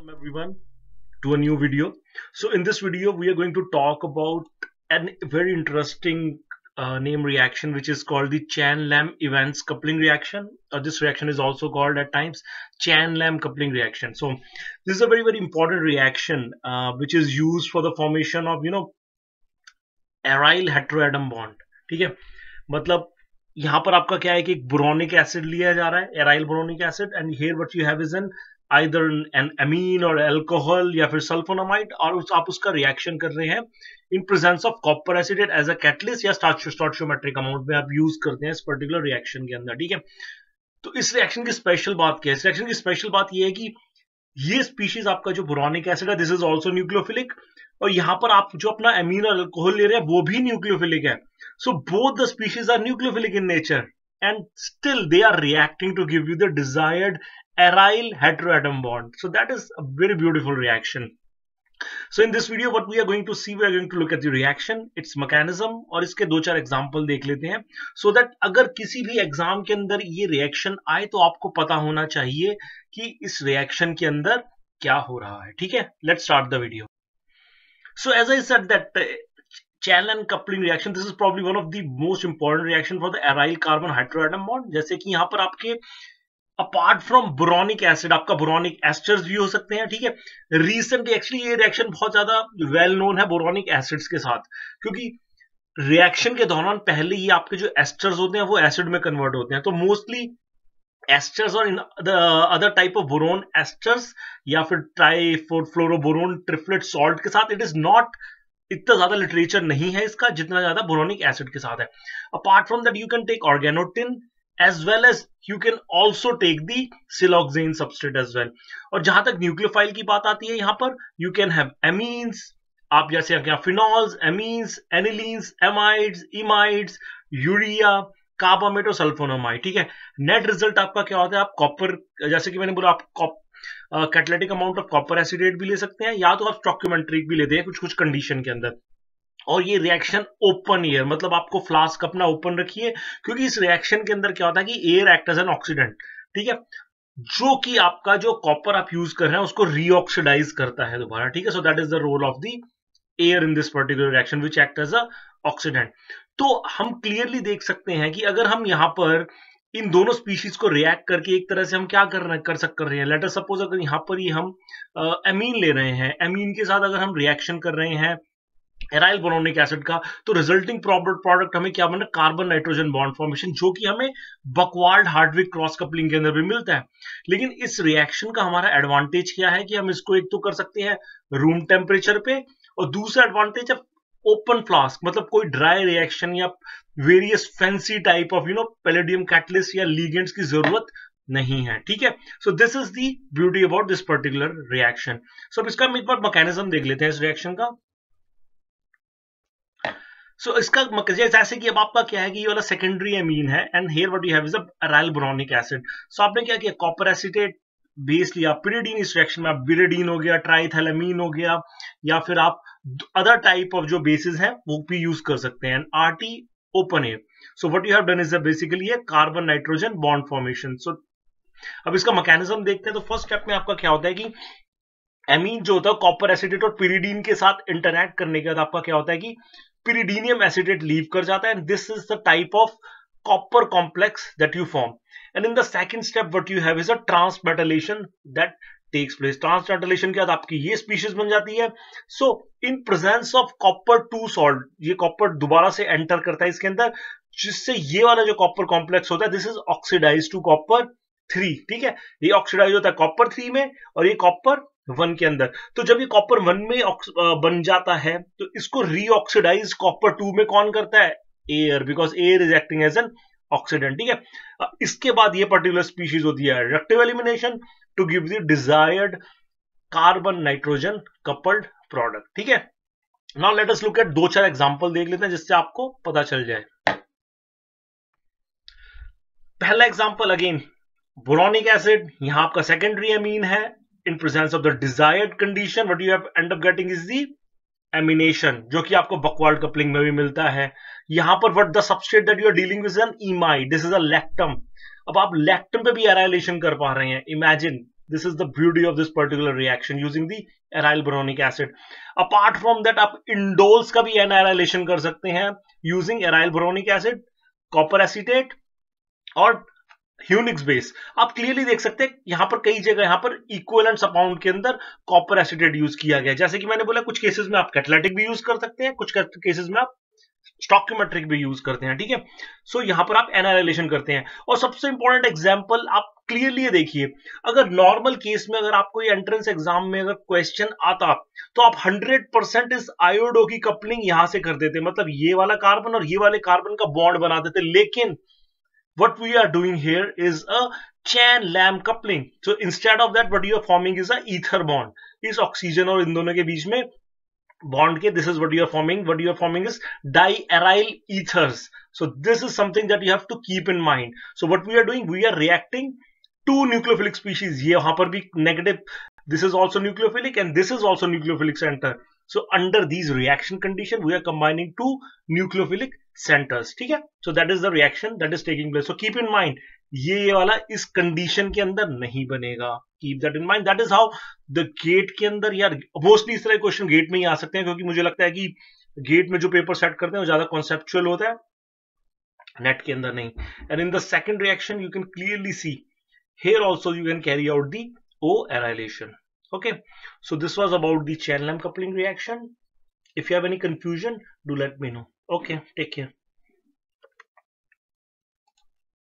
Welcome everyone to a new video. So in this video we are going to talk about a very interesting name reaction which is called the Chan-Lamb-Evans coupling reaction, or this reaction is also called at times Chan-Lamb coupling reaction. So this is a very important reaction which is used for the formation of aryl heteroatom bond. ठीक है, मतलब यहाँ पर आपका क्या है कि एक बोरोनिक एसिड लिया जा रहा है, aryl boronic acid, and here what you have is an either an amine or alcohol या फिर सल्फोनामाइड, और आप उसका रिएक्शन कर रहे हैं in presence of copper acetate as a catalyst या स्टोइचियोमेट्रिक अमाउंट में आप यूज करते हैं इस पर्टिकुलर रिएक्शन के अंदर. ठीक है, तो इस रिएक्शन की स्पेशल बात क्या है? इस रिएक्शन की स्पेशल बात ये है कि ये स्पीशीज आपका जो बोरोनिक एसिड है, दिस इज ऑल्सो न्यूक्लियोफिलिक, और यहाँ पर आप जो अपना एमीन और अल्कोहल ले रहे हैं वो भी न्यूक्लियोफिलिक है. So both the species are nucleophilic in nature and still they are reacting to give you the desired aryl heteroatom bond. So that is a very beautiful reaction. So in this video what we are going to see, we are going to look at the reaction, its mechanism, और इसके दो चार example देख लेते हैं, so that अगर किसी भी एग्जाम के अंदर ये रिएक्शन आए तो आपको पता होना चाहिए कि इस रिएक्शन के अंदर क्या हो रहा है. ठीक है, let's start the video. So as I said that Chan-Lamb coupling reaction, this is probably one of the most important reaction for the aryl carbon heteroatom bond. जैसे कि यहाँ पर आपके अपार्ट फ्रॉम बोरोनिक एसिड आपका बोरोनिक एस्टर्स भी हो सकते हैं. ठीक है, रिसेंटली एक्चुअली ये रिएक्शन बहुत ज्यादा वेल नोन है बोरोनिक एसिड्स के साथ, क्योंकि रिएक्शन के दौरान पहले ही आपके जो एस्टर्स होते हैं वो एसिड में कन्वर्ट होते हैं. तो मोस्टली एस्टर्स और in the other type of boron asters या फिर ट्राइफ्लोरोबोरोन ट्रिपलेट सॉल्ट के साथ इट इज नॉट इतना ज्यादा लिटरेचर नहीं है इसका जितना ज्यादा बोरोनिक एसिड के साथ है. Apart from that you can take organotin as well as you can also take the siloxane substrate as well. और जहां तक न्यूक्लियोफाइल की बात आती है, यहाँ पर you can have amines, आप जैसे क्या phenols, amines, anilines, amides, imides, urea, carbamate और सल्फोनामाइड. ठीक है, नेट रिजल्ट आपका क्या होता है? आप कॉपर, जैसे कि मैंने बोला, आप catalytic amount of copper acetate भी ले सकते हैं, या तो आप स्टोइचियोमेट्रिक भी लेते हैं कुछ कंडीशन के अंदर. और ये रिएक्शन ओपन एयर, मतलब आपको फ्लास्क अपना ओपन रखिए, क्योंकि इस रिएक्शन के अंदर क्या होता है कि air act as an oxidant. ठीक है, जो कि आपका जो कॉपर आप यूज कर रहे हैं उसको रीऑक्सीडाइज करता है दोबारा. ठीक है, so that is the role of the air in this particular reaction which act as a oxidant. तो हम क्लियरली देख सकते हैं कि अगर हम यहाँ पर इन दोनों स्पीशीज को रिएक्ट करके एक तरह से हम क्या कर रहे हैं, लेट अस सपोज अगर यहाँ पर ही हम एमीन ले रहे हैं, एमीन के साथ अगर हम रिएक्शन कर रहे हैं एराइल बोरोनिक एसिड का, तो रिजल्टिंग प्रोडक्ट हमें क्या बना? कार्बन नाइट्रोजन बॉन्ड फॉर्मेशन, जो कि हमें बकवार्ड हार्डविक क्रॉस कपलिंग के अंदर भी मिलता है. लेकिन इस रिएक्शन का हमारा एडवांटेज क्या है कि हम इसको एक तो कर सकते हैं रूम टेम्परेचर पे, और दूसरा एडवांटेज है ओपन फ्लास्क, मतलब कोई ड्राई रिएक्शन या various fancy type of palladium catalyst या लिगेंड्स की जरूरत नहीं है. ठीक है, so this is the beauty about this particular reaction. So अब इसका हम एक बार मैकेनिज्म देख लेते हैं इस रिएक्शन का. सो इसका जैसे कि अब आपका क्या है कि ये वाला सेकेंडरी एमीन है, and here what you have is a aryl boronic acid. So आपने क्या किया? कॉपर एसिटेट बेस लिया, पिरिडीन. इस रिएक्शन में आप बिरिडीन हो गया, ट्राइथैलामीन हो गया, या फिर आप अदर टाइप ऑफ जो बेसिस हैं वो भी यूज कर सकते हैं. RT open air. So what you have done is basically a carbon nitrogen bond formation. So अब इसका मैकेनिज्म देखते हैं. तो फर्स्ट स्टेप में आपका क्या होता है कि एमीन जो होता है कॉपर एसिडेट और पिरिडीन के साथ इंटरैक्ट करने के बाद आपका क्या होता है कि pyridinium acetate लीव कर जाता है, and this is the type of copper complex that you form. And in the second step what you have is a transmetallation that takes place. Transmetallation के बाद आपकी ये species बन जाती है. So in presence of copper 2 salt, ये copper दोबारा से enter करता है इसके अंदर, जिससे ये वाला जो copper complex होता है this is oxidized to copper 3. ठीक है, ये ऑक्सीडाइज होता है कॉपर 3 में और ये कॉपर 1 के अंदर. तो जब ये कॉपर 1 में बन जाता है तो इसको रीऑक्सीडाइज कॉपर 2 में कौन करता है? Air, because air is acting as an oxidant. ठीक है, इसके बाद ये पर्टिकुलर स्पीशीज होती है reductive elimination to give the desired carbon nitrogen coupled product. ठीक है, now let us look at दो चार एग्जांपल देख लेते हैं जिससे आपको पता चल जाए. पहला एग्जांपल अगेन बोरोनिक एसिड, यहां आपका सेकेंडरी एमीन है. In presence of the desired condition, what you have end up getting is the amination, जो कि आपको बकवार्ड कपलिंग में भी मिलता है. यहां पर what the substrate that you are dealing with is an imide. This is a lactam. अब आप लैक्टम पे भी एराइलेशन कर पा रहे हैं. Imagine This is the beauty of this particular reaction using the aryl boronic acid. Apart from that, आप indoles का भी annihilation कर सकते हैं using aryl boronic acid, copper acetate और ह्यूनिक्स बेस. आप क्लियरली देख सकते हैं यहां पर कई जगह यहां पर इक्विवेलेंट अमाउंट के अंदर कॉपर एसिटेट यूज किया गया. जैसे कि मैंने बोला कुछ केसेस में आप कैटालिटिक भी यूज कर सकते हैं, कुछ केसेस में आप स्टोइकोमेट्रिक भी यूज करते हैं. ठीक है, सो यहां पर आप एनालाइजेशन करते हैं. और सबसे इंपॉर्टेंट एग्जांपल आप क्लियरली देखिए, अगर नॉर्मल केस में अगर आपको ये एंट्रेंस एग्जाम में अगर क्वेश्चन आता तो आप 100% इस आयोडो की कपलिंग यहां से कर देते, मतलब ये वाला कार्बन और ये वाले कार्बन का बॉन्ड बना देते. लेकिन what we are doing here is a Chan-Lamb coupling. So instead of that, what you are forming is a ether bond. इस ऑक्सीजन और इन दोनों के बीच में bond के, this is what you are forming. What you are forming is diaryl ethers. So this is something that you have to keep in mind. So what we are doing, we are reacting two nucleophilic species. ये वहां पर भी negative. This is also nucleophilic and this is also nucleophilic center. So under these reaction condition, we are combining two nucleophilic centers. ठीक है, so that is the reaction that is taking place. So keep in mind, ये वाला इस condition के अंदर नहीं बनेगा. Keep that in mind. That is how the gate के अंदर, यार मोस्टली इस तरह क्वेश्चन गेट में ही आ सकते हैं, क्योंकि मुझे लगता है कि गेट में जो पेपर सेट करते हैं वो ज्यादा कॉन्सेप्चुअल होता है, नेट के अंदर नहीं. And in the second reaction, you can clearly see here also you can carry out the O-arylation. Okay, so this was about the Chan-Lamb coupling reaction. If you have any confusion, do let me know. Okay, take care.